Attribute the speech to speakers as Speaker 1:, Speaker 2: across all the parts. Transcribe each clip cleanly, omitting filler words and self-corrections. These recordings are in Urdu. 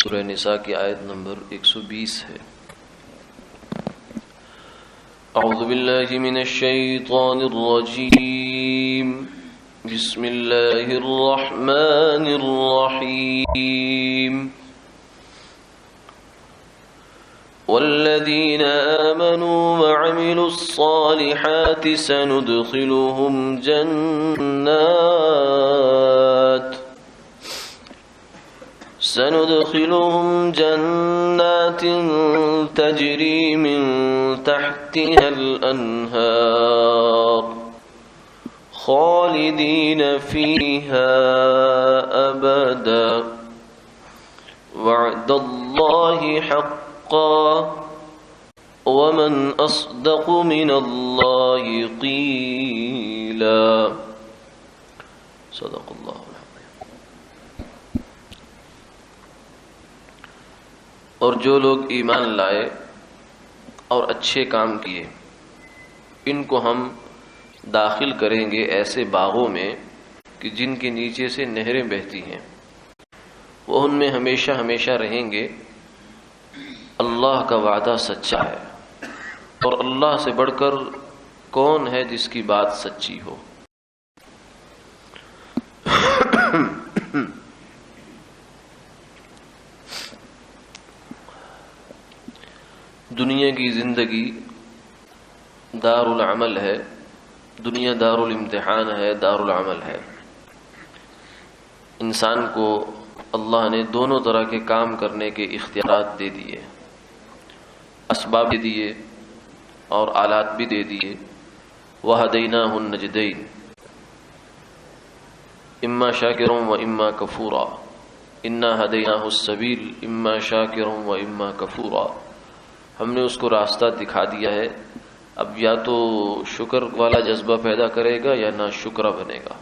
Speaker 1: سورہ نساء کی آیت نمبر 120 ہے۔ اعوذ باللہ من الشیطان الرجیم، بسم اللہ الرحمن الرحیم۔ والذین آمنوا وعملوا الصالحات سندخلهم جنات تجری من تحتها الانہار خالدین فیہا ابدا وعد اللہ حقا ومن اصدق من اللہ قیلا۔ صدق اللہ۔ اور جو لوگ ایمان لائے اور اچھے کام کیے، ان کو ہم داخل کریں گے ایسے باغوں میں کہ جن کے نیچے سے نہریں بہتی ہیں، وہ ان میں ہمیشہ ہمیشہ رہیں گے۔ اللہ کا وعدہ سچا ہے، اور اللہ سے بڑھ کر کون ہے جس کی بات سچی ہو۔ دنیا کی زندگی دار العمل ہے، دنیا دار الامتحان ہے، دار العمل ہے۔ انسان کو اللہ نے دونوں طرح کے کام کرنے کے اختیارات دے دیے، اسباب دے دیے اور آلات بھی دے دیے۔ وَهَدَيْنَاهُ النَّجْدَيْنِ اما شاکرا و اما کفورا انا ہدیناہ السبیل اما شاکرا و اما کفورا۔ ہم نے اس کو راستہ دکھا دیا ہے، اب یا تو شکر والا جذبہ پیدا کرے گا یا نہ شکرا بنے گا۔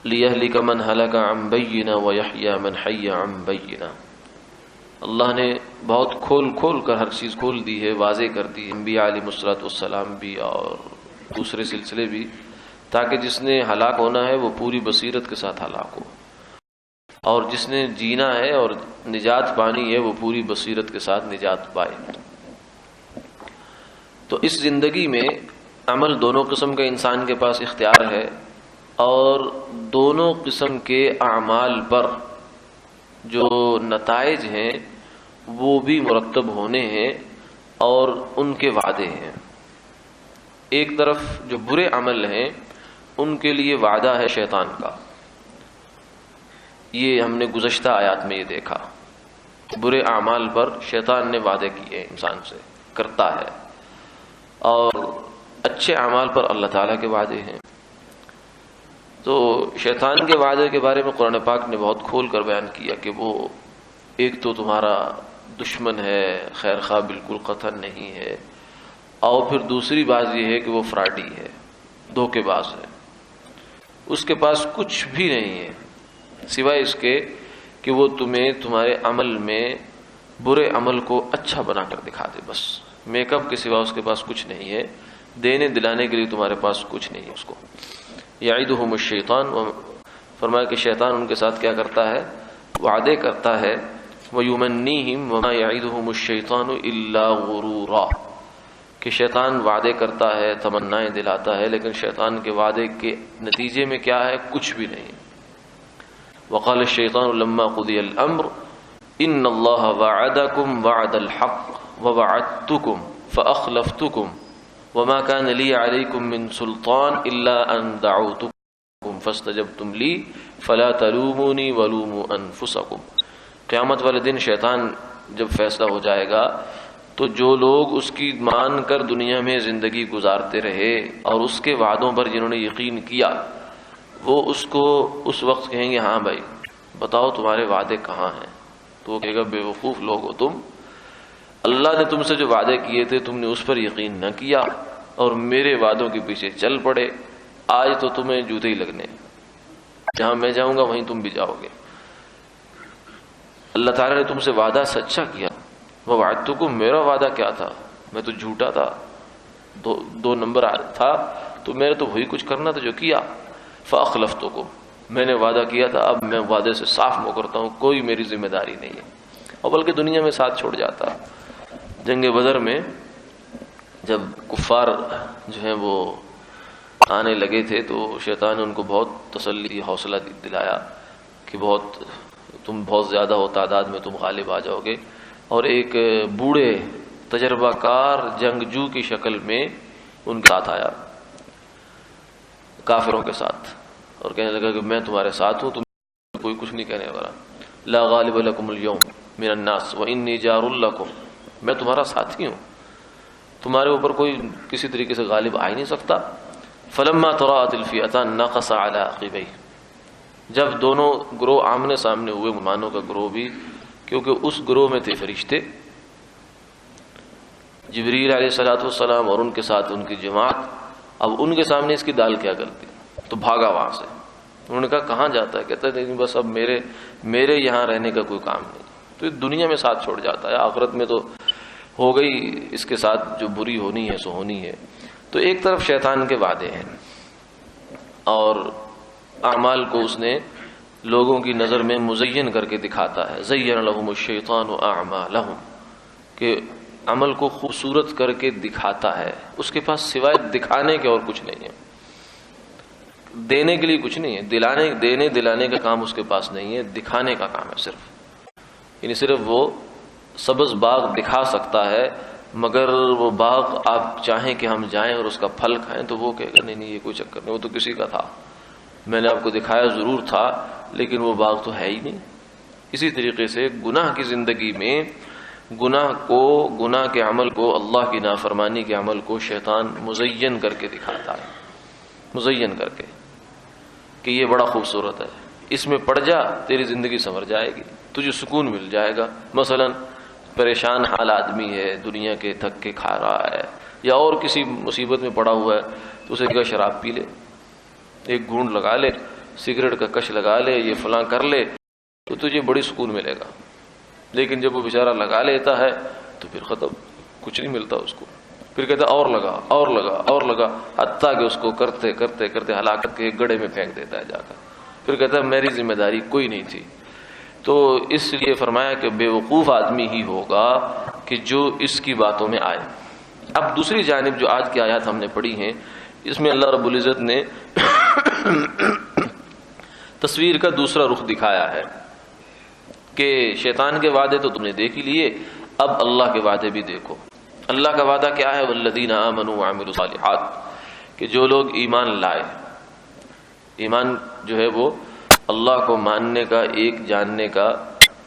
Speaker 1: لِيَهْلِكَ مَنْ هَلَكَ عَنْ بَيِّنَةٍ وَيَحْيَىٰ مَنْ حَيَّ عَنْ بَيِّنَةٍ۔ اللہ نے بہت کھول کر ہر چیز کھول دی ہے، واضح کر دی، انبیاء علیہ السلام بھی اور دوسرے سلسلے بھی، تاکہ جس نے ہلاک ہونا ہے وہ پوری بصیرت کے ساتھ ہلاک ہو، اور جس نے جینا ہے اور نجات پانی ہے وہ پوری بصیرت کے ساتھ نجات پائے۔ تو اس زندگی میں عمل دونوں قسم کا انسان کے پاس اختیار ہے، اور دونوں قسم کے اعمال پر جو نتائج ہیں وہ بھی مرتب ہونے ہیں اور ان کے وعدے ہیں۔ ایک طرف جو برے عمل ہیں ان کے لیے وعدہ ہے شیطان کا، یہ ہم نے گزشتہ آیات میں یہ دیکھا۔ برے اعمال پر شیطان نے وعدے کیے، انسان سے کرتا ہے، اور اچھے اعمال پر اللہ تعالیٰ کے وعدے ہیں۔ تو شیطان کے وعدے کے بارے میں قرآن پاک نے بہت کھول کر بیان کیا کہ وہ ایک تو تمہارا دشمن ہے، خیر خواہ بالکل قطعا نہیں ہے، اور پھر دوسری بات یہ ہے کہ وہ فراڈی ہے، دھوکے باز ہے، اس کے پاس کچھ بھی نہیں ہے سوائے اس کے کہ وہ تمہیں تمہارے عمل میں برے عمل کو اچھا بنا کر دکھا دے، بس میک اپ کے سوا اس کے پاس کچھ نہیں ہے، دینے دلانے کے لیے تمہارے پاس کچھ نہیں ہے اس کو۔ یعدہم الشیطان، فرمایا کہ شیطان ان کے ساتھ کیا کرتا ہے؟ وعدے کرتا ہے۔ وَيُمَنِّيهِمْ وَمَا يَعِدُهُمُ الشَّيْطَانُ إِلَّا غُرُورًا، کہ شیطان وعدے کرتا ہے، تمنائیں دلاتا ہے، لیکن شیطان کے وعدے کے نتیجے میں کیا ہے؟ کچھ بھی نہیں۔ وَقَالَ الشَّيْطَانُ لَمَّا قُضِيَ الْأَمْرُ إِنَّ اللَّهَ وَعَدَكُمْ وَعْدَ الْحَقِّ وَوَعَدتُّكُمْ فَأَخْلَفْتُكُمْ وَمَا كَانَ لِي عَلَيْكُمْ مِنْ سُلْطَانٍ إِلَّا أَنْ دَعَوْتُكُمْ فَاسْتَجَبْتُمْ لِي فَلَا تَلُومُونِي وَلُومُوا أَنفُسَكُمْ۔ قیامت والے دن شیطان جب فیصلہ ہو جائے گا تو جو لوگ اس کی مان کر دنیا میں زندگی گزارتے رہے اور اس کے وعدوں پر جنہوں نے یقین کیا، وہ اس کو اس وقت کہیں گے ہاں بھائی بتاؤ تمہارے وعدے کہاں ہیں؟ تو وہ کہے گا بے وقوف لوگ ہو تم، اللہ نے تم سے جو وعدے کیے تھے تم نے اس پر یقین نہ کیا اور میرے وعدوں کے پیچھے چل پڑے، آج تو تمہیں جوتے ہی لگنے، جہاں میں جاؤں گا وہیں تم بھی جاؤ گے۔ اللہ تعالیٰ نے تم سے وعدہ سچا کیا، وَوَعَدتُّكُمْ، میرا وعدہ کیا تھا؟ میں تو جھوٹا تھا، دو نمبر تھا، تو میں نے تو وہی کچھ کرنا تھا جو کیا۔ فَأَخْلَفْتُكُمْ، میں نے وعدہ کیا تھا، اب میں وعدے سے صاف مکرتا ہوں، کوئی میری ذمہ داری نہیں ہے، اور بلکہ دنیا میں ساتھ چھوڑ جاتا۔ جنگ بدر میں جب کفار جو ہیں وہ آنے لگے تھے تو شیطان نے ان کو بہت تسلی حوصلہ دلایا کہ تم بہت زیادہ ہو تعداد میں، تم غالب آ جاؤ گے، اور ایک بوڑھے تجربہ کار جنگجو کی شکل میں ان کے ساتھ آیا کافروں کے ساتھ، اور کہنے لگا کہ میں تمہارے ساتھ ہوں، تم کوئی کچھ نہیں کہنے والا، لا غالب لکم اليوم من الناس وانی جار لکم، میں تمہارا ساتھی ہوں، تمہارے اوپر کوئی کسی طریقے سے غالب آ ہی نہیں سکتا۔ فلما تراءت الفئتان نقص على عقبیہ، جب دونوں گروہ آمنے سامنے ہوئے، مسلمانوں کا گروہ بھی، کیونکہ اس گروہ میں تھے فرشتے، جبریل علیہ الصلوۃ والسلام اور ان کے ساتھ ان کی جماعت، اب ان کے سامنے اس کی دال کیا کرتی، تو بھاگا وہاں سے۔ انہوں نے کہا کہاں جاتا ہے؟ کہتا ہے بس اب میرے یہاں رہنے کا کوئی کام نہیں، تو یہ دنیا میں ساتھ چھوڑ جاتا ہے، آخرت میں تو ہو گئی اس کے ساتھ جو بری ہونی ہے سو ہونی ہے۔ تو ایک طرف شیطان کے وعدے ہیں اور اعمال کو اس نے لوگوں کی نظر میں مزین کر کے دکھاتا ہے، زین لہم الشیطان اعمالہم، کہ عمل کو خوبصورت کر کے دکھاتا ہے، اس کے پاس سوائے دکھانے کے اور کچھ نہیں ہے، دینے کے لیے کچھ نہیں ہے، دینے دلانے کا کام اس کے پاس نہیں ہے، دکھانے کا کام ہے صرف، یعنی صرف وہ سبز باغ دکھا سکتا ہے، مگر وہ باغ آپ چاہیں کہ ہم جائیں اور اس کا پھل کھائیں تو وہ کہے گا نہیں یہ کوئی چکر نہیں، وہ تو کسی کا تھا، میں نے آپ کو دکھایا ضرور تھا لیکن وہ باغ تو ہے ہی نہیں۔ اسی طریقے سے گناہ کی زندگی میں گناہ کے عمل کو، اللہ کی نافرمانی کے عمل کو شیطان مزین کر کے دکھاتا ہے، مزین کر کے کہ یہ بڑا خوبصورت ہے، اس میں پڑ جا تیری زندگی سنور جائے گی، تجھے سکون مل جائے گا۔ مثلا پریشان حال آدمی ہے، دنیا کے تھک کے کھا رہا ہے یا اور کسی مصیبت میں پڑا ہوا ہے، تو اسے کہا شراب پی لے، ایک گھونٹ لگا لے، سگریٹ کا کش لگا لے، یہ فلاں کر لے، تو تجھے بڑی سکون ملے گا۔ لیکن جب وہ بیچارہ لگا لیتا ہے تو پھر ختم، کچھ نہیں ملتا اس کو، پھر کہتا اور لگا اور لگا اور لگا، حتیٰ کہ اس کو کرتے کرتے کرتے ہلاکت کے ایک گڑھے میں پھینک دیتا ہے جا کر، پھر کہتا ہے میری ذمہ داری کوئی نہیں تھی۔ تو اس لیے فرمایا کہ بے وقوف آدمی ہی ہوگا کہ جو اس کی باتوں میں آئے۔ اب دوسری جانب جو آج کی آیات ہم نے پڑھی ہیں، اس میں اللہ رب العزت نے تصویر کا دوسرا رخ دکھایا ہے کہ شیطان کے وعدے تو تم نے دیکھ ہی لیے، اب اللہ کے وعدے بھی دیکھو۔ اللہ کا وعدہ کیا ہے؟ والذین آمنوا وعملوا الصالحات، کہ جو لوگ ایمان لائے، ایمان جو ہے وہ اللہ کو ماننے کا، ایک جاننے کا،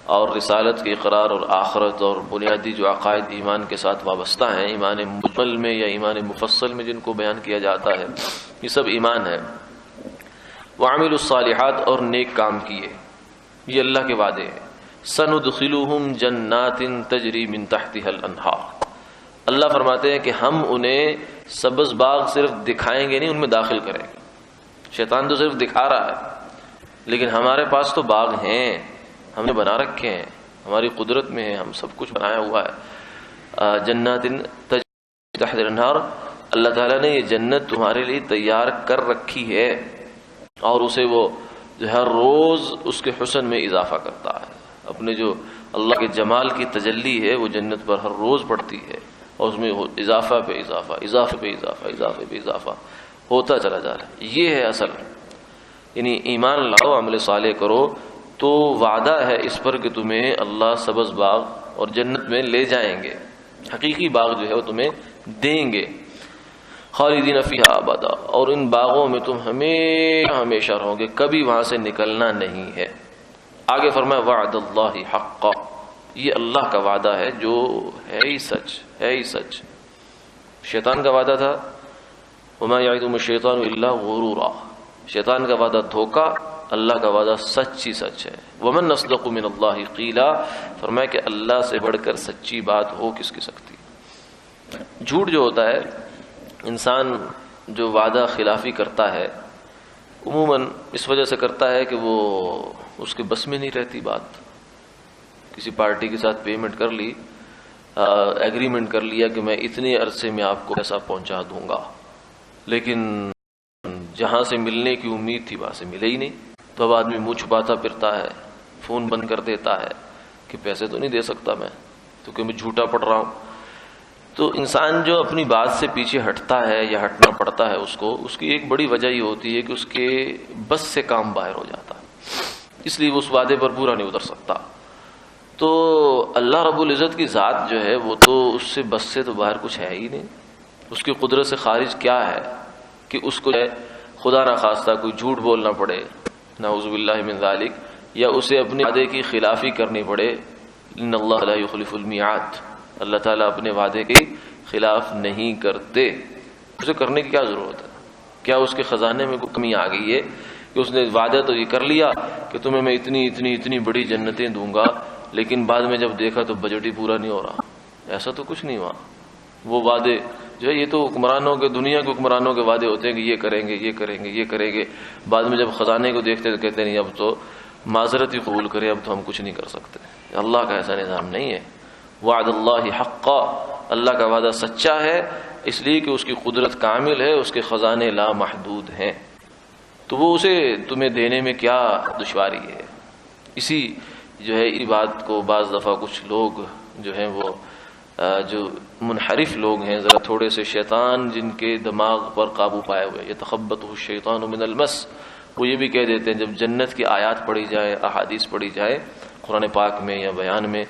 Speaker 1: اور رسالت کے اقرار اور آخرت اور بنیادی جو عقائد ایمان کے ساتھ وابستہ ہیں، ایمان مجمل میں یا ایمان مفصل میں جن کو بیان کیا جاتا ہے، یہ سب ایمان ہے۔ وعملوا الصالحات، اور نیک کام کیے، یہ اللہ کے وعدے ہیں۔ سندخلہم جنات تجری من تحتها الانہار، اللہ فرماتے ہیں کہ ہم انہیں سبز باغ صرف دکھائیں گے نہیں، ان میں داخل کریں گے۔ شیطان تو صرف دکھا رہا ہے، لیکن ہمارے پاس تو باغ ہیں، ہم نے بنا رکھے ہیں، ہماری قدرت میں ہے، ہم سب کچھ بنایا ہوا ہے۔ جنات تجری تحت الانہار، اللہ تعالیٰ نے یہ جنت تمہارے لیے تیار کر رکھی ہے، اور اسے وہ جو ہر روز اس کے حسن میں اضافہ کرتا ہے، اپنے جو اللہ کے جمال کی تجلی ہے وہ جنت پر ہر روز بڑھتی ہے، اور اس میں اضافہ پہ اضافہ، اضافے پہ اضافہ، اضافے پہ اضافہ ہوتا چلا جا رہا ہے۔ یہ ہے اصل، یعنی ایمان لاؤ، عمل صالح کرو تو وعدہ ہے اس پر کہ تمہیں اللہ سبز باغ اور جنت میں لے جائیں گے، حقیقی باغ جو ہے وہ تمہیں دیں گے۔ خالدین فیہا ابدا، اور ان باغوں میں تم ہمیشہ ہمیشہ رہو گے، کبھی وہاں سے نکلنا نہیں ہے۔ آگے فرمایا وعد اللہ حقا، یہ اللہ کا وعدہ ہے جو ہے ہی سچ، ہے ہی سچ۔ شیطان کا وعدہ تھا وما یعدہم الشیطان الا غرورا، شیطان کا وعدہ دھوکا، اللہ کا وعدہ سچ ہی سچ ہے۔ ومن اصدق من اللہ قیلا، فرمایا کہ اللہ سے بڑھ کر سچی بات ہو کس کی سکتی۔ جھوٹ جو ہوتا ہے، انسان جو وعدہ خلافی کرتا ہے عموماً اس وجہ سے کرتا ہے کہ وہ اس کے بس میں نہیں رہتی بات۔ کسی پارٹی کے ساتھ پیمنٹ کر لی، ایگریمنٹ کر لیا کہ میں اتنے عرصے میں آپ کو پیسہ پہنچا دوں گا، لیکن جہاں سے ملنے کی امید تھی وہاں سے ملے ہی نہیں، تو اب آدمی منہ چھپاتا پھرتا ہے، فون بند کر دیتا ہے کہ پیسے تو نہیں دے سکتا میں، تو کہ میں جھوٹا پڑ رہا ہوں۔ تو انسان جو اپنی بات سے پیچھے ہٹتا ہے یا ہٹنا پڑتا ہے اس کی ایک بڑی وجہ یہ ہوتی ہے کہ اس کے بس سے کام باہر ہو جاتا ہے، اس لیے وہ اس وعدے پر پورا نہیں اتر سکتا۔ تو اللہ رب العزت کی ذات جو ہے وہ تو اس سے بس سے تو باہر کچھ ہے ہی نہیں، اس کی قدرت سے خارج کیا ہے کہ اس کو خدا نہ خواستہ کوئی جھوٹ بولنا پڑے، نعوذ باللہ من ذالک، یا اسے اپنے وعدے کی خلافی کرنی پڑے۔ ان اللہ لا یخلف المیعاد، اللہ تعالیٰ اپنے وعدے کی خلاف نہیں کرتے، اسے کرنے کی کیا ضرورت ہے؟ کیا اس کے خزانے میں کوئی کمی آ گئی ہے کہ اس نے وعدہ تو یہ کر لیا کہ تمہیں میں اتنی اتنی اتنی بڑی جنتیں دوں گا، لیکن بعد میں جب دیکھا تو بجٹ ہی پورا نہیں ہو رہا؟ ایسا تو کچھ نہیں ہوا۔ وہ وعدے جو ہے یہ تو حکمرانوں کے، دنیا کے حکمرانوں کے وعدے ہوتے ہیں کہ یہ کریں گے، یہ کریں گے، یہ کریں گے، بعد میں جب خزانے کو دیکھتے تو کہتے نہیں اب تو معذرت ہی قبول کریں، اب تو ہم کچھ نہیں کر سکتے۔ اللہ کا ایسا نظام نہیں ہے۔ وعد اللہ حقا، اللہ کا وعدہ سچا ہے، اس لیے کہ اس کی قدرت کامل ہے، اس کے خزانے لا محدود ہیں، تو وہ اسے تمہیں دینے میں کیا دشواری ہے۔ اسی جو ہے اس بات کو بعض دفعہ کچھ لوگ جو ہیں وہ جو منحرف لوگ ہیں، ذرا تھوڑے سے شیطان جن کے دماغ پر قابو پائے ہوئے، یتخبطہ الشیطان من المس، وہ یہ بھی کہہ دیتے ہیں جب جنت کی آیات پڑھی جائے، احادیث پڑھی جائے قرآن پاک میں یا بیان میں،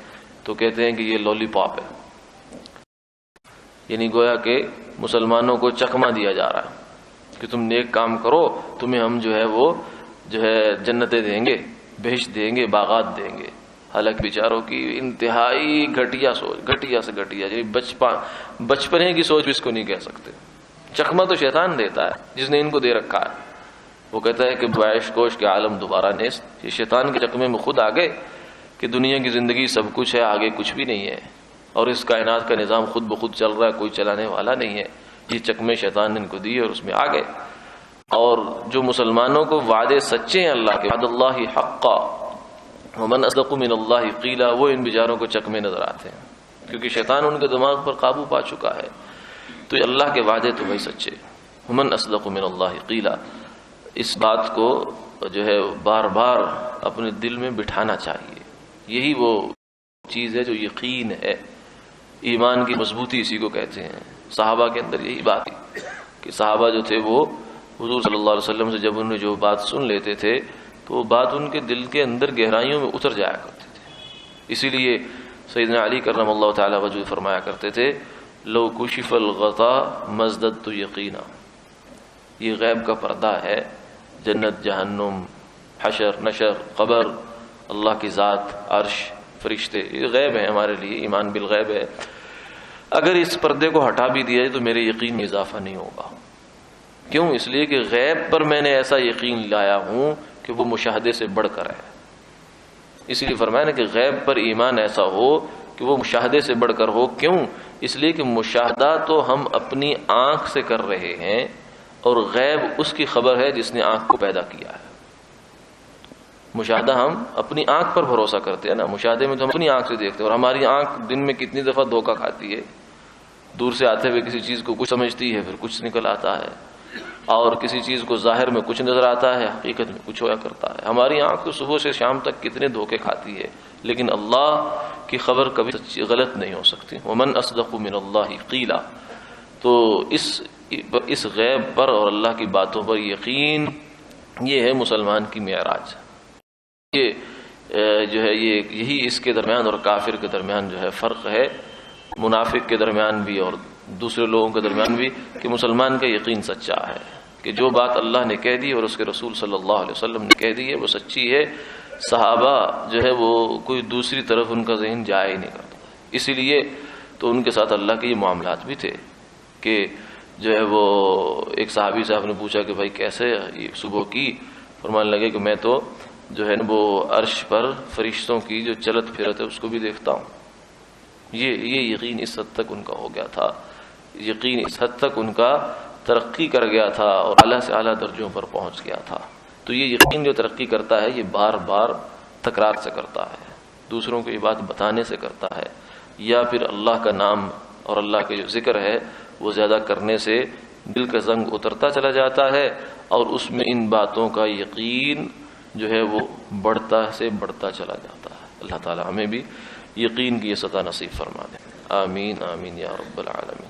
Speaker 1: تو کہتے ہیں کہ یہ لولی پاپ ہے، یعنی گویا کہ مسلمانوں کو چکمہ دیا جا رہا ہے کہ تم نیک کام کرو، تمہیں ہم جو ہے وہ جو ہے جنتیں دیں گے، بہشت دیں گے، باغات دیں گے۔ حالانکہ بیچاروں کی انتہائی گھٹیا سوچ، گھٹیا سے گھٹیا، یعنی بچپنے کی سوچ بھی اس کو نہیں کہہ سکتے۔ چکمہ تو شیطان دیتا ہے جس نے ان کو دے رکھا ہے، وہ کہتا ہے کہ بعیش کوش کے عالم دوبارہ نیست۔ یہ شیطان کے چکمے میں خود آگے کہ دنیا کی زندگی سب کچھ ہے، آگے کچھ بھی نہیں ہے، اور اس کائنات کا نظام خود بخود چل رہا ہے، کوئی چلانے والا نہیں ہے۔ یہ چکمے شیطان نے ان کو دیے اور اس میں آ گئے۔ اور جو مسلمانوں کو وعدے سچے ہیں اللہ کے، وعد اللہ حقا ومن اصدق من اللہ قیلا، وہ ان بیچاروں کو چکمے نظر آتے ہیں کیونکہ شیطان ان کے دماغ پر قابو پا چکا ہے۔ تو اللہ کے وعدے تو بھائی سچے، ومن اصدق من اللہ قیلا، اس بات کو جو ہے بار بار اپنے دل میں بٹھانا چاہیے۔ یہی وہ چیز ہے جو یقین ہے، ایمان کی مضبوطی اسی کو کہتے ہیں۔ صحابہ کے اندر یہی بات تھی کہ صحابہ جو تھے وہ حضور صلی اللہ علیہ وسلم سے جب انہوں نے جو بات سن لیتے تھے تو وہ بات ان کے دل کے اندر گہرائیوں میں اتر جایا کرتی تھی۔ اسی لیے سیدنا علی کرم اللہ تعالی وجہ فرمایا کرتے تھے لو کشف الغطاء مزددت یقینا، یہ غیب کا پردہ ہے، جنت، جہنم، حشر، نشر، قبر، اللہ کی ذات، عرش، فرشتے، یہ غیب ہے ہمارے لیے، ایمان بالغیب ہے۔ اگر اس پردے کو ہٹا بھی دیا جائے تو میرے یقین میں اضافہ نہیں ہوگا۔ کیوں؟ اس لیے کہ غیب پر میں نے ایسا یقین لایا ہوں کہ وہ مشاہدے سے بڑھ کر ہے۔ اسی لیے فرمایا نا کہ غیب پر ایمان ایسا ہو کہ وہ مشاہدے سے بڑھ کر ہو۔ کیوں؟ اس لیے کہ مشاہدہ تو ہم اپنی آنکھ سے کر رہے ہیں اور غیب اس کی خبر ہے جس نے آنکھ کو پیدا کیا ہے۔ مشاہدہ ہم اپنی آنکھ پر بھروسہ کرتے ہیں نا، مشاہدے میں تو ہم اپنی آنکھ سے دیکھتے ہیں، اور ہماری آنکھ دن میں کتنی دفعہ دھوکہ کھاتی ہے، دور سے آتے ہوئے کسی چیز کو کچھ سمجھتی ہے، پھر کچھ نکل آتا ہے، اور کسی چیز کو ظاہر میں کچھ نظر آتا ہے، حقیقت میں کچھ ہوا کرتا ہے۔ ہماری آنکھ تو صبح سے شام تک کتنے دھوکے کھاتی ہے، لیکن اللہ کی خبر کبھی غلط نہیں ہو سکتی۔ ومن اصدق من اللہ قیلا، تو اس غیب پر اور اللہ کی باتوں پر یقین، یہ ہے مسلمان کی معراج۔ یہ جو ہے یہی اس کے درمیان اور کافر کے درمیان جو ہے فرق ہے، منافق کے درمیان بھی اور دوسرے لوگوں کے درمیان بھی، کہ مسلمان کا یقین سچا ہے کہ جو بات اللہ نے کہہ دی اور اس کے رسول صلی اللہ علیہ وسلم نے کہہ دی ہے وہ سچی ہے۔ صحابہ جو ہے وہ کوئی دوسری طرف ان کا ذہن جایا ہی نہیں کرتا، اسی لیے تو ان کے ساتھ اللہ کے یہ معاملات بھی تھے کہ جو ہے وہ ایک صحابی صاحب نے پوچھا کہ بھائی کیسے یہ صبح کی؟ فرمانے لگے کہ میں تو جو ہے وہ عرش پر فرشتوں کی جو چلت پھرت ہے اس کو بھی دیکھتا ہوں۔ یہ یقین اس حد تک ان کا ہو گیا تھا، یقین اس حد تک ان کا ترقی کر گیا تھا اور اعلیٰ سے اعلیٰ درجوں پر پہنچ گیا تھا۔ تو یہ یقین جو ترقی کرتا ہے یہ بار بار تکرار سے کرتا ہے، دوسروں کو یہ بات بتانے سے کرتا ہے، یا پھر اللہ کا نام اور اللہ کے جو ذکر ہے وہ زیادہ کرنے سے دل کا زنگ اترتا چلا جاتا ہے، اور اس میں ان باتوں کا یقین جو ہے وہ بڑھتا سے بڑھتا چلا جاتا ہے۔ اللہ تعالیٰ ہمیں بھی یقین کی یہ سطح نصیب فرما دے۔ آمین آمین یا رب العالمین۔